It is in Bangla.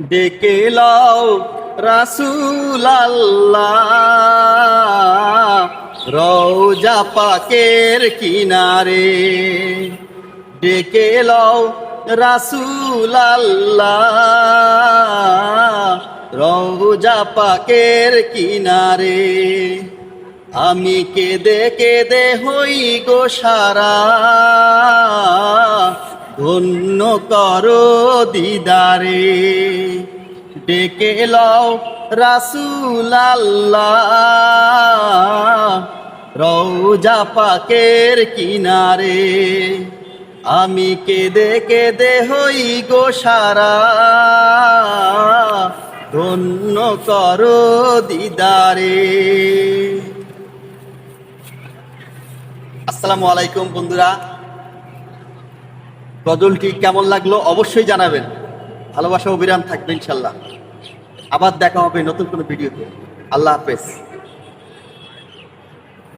ডেকে লও রাসূল আল্লাহ রওজা পাকের কিনারে। ডেকে লও রাসূল আল্লাহ রওজা পাকের কিনারে। আমি কেঁদে কেঁদে হই গো সারা, ধন্য করো দিদারে। ডেকে লও রাসূল আল্লাহ রওজা পাকের কিনারে। আমি কেঁদে কেঁদে হই গো সারা, ধন্য করো দিদারে। আসসালামু আলাইকুম বন্ধুরা, গজলটি কেমন লাগলো অবশ্যই জানাবেন। ভালোবাসা অবিরাম থাকবে ইনশাল্লাহ। আবার দেখা হবে নতুন কোনো ভিডিওতে। আল্লাহ হাফেজ।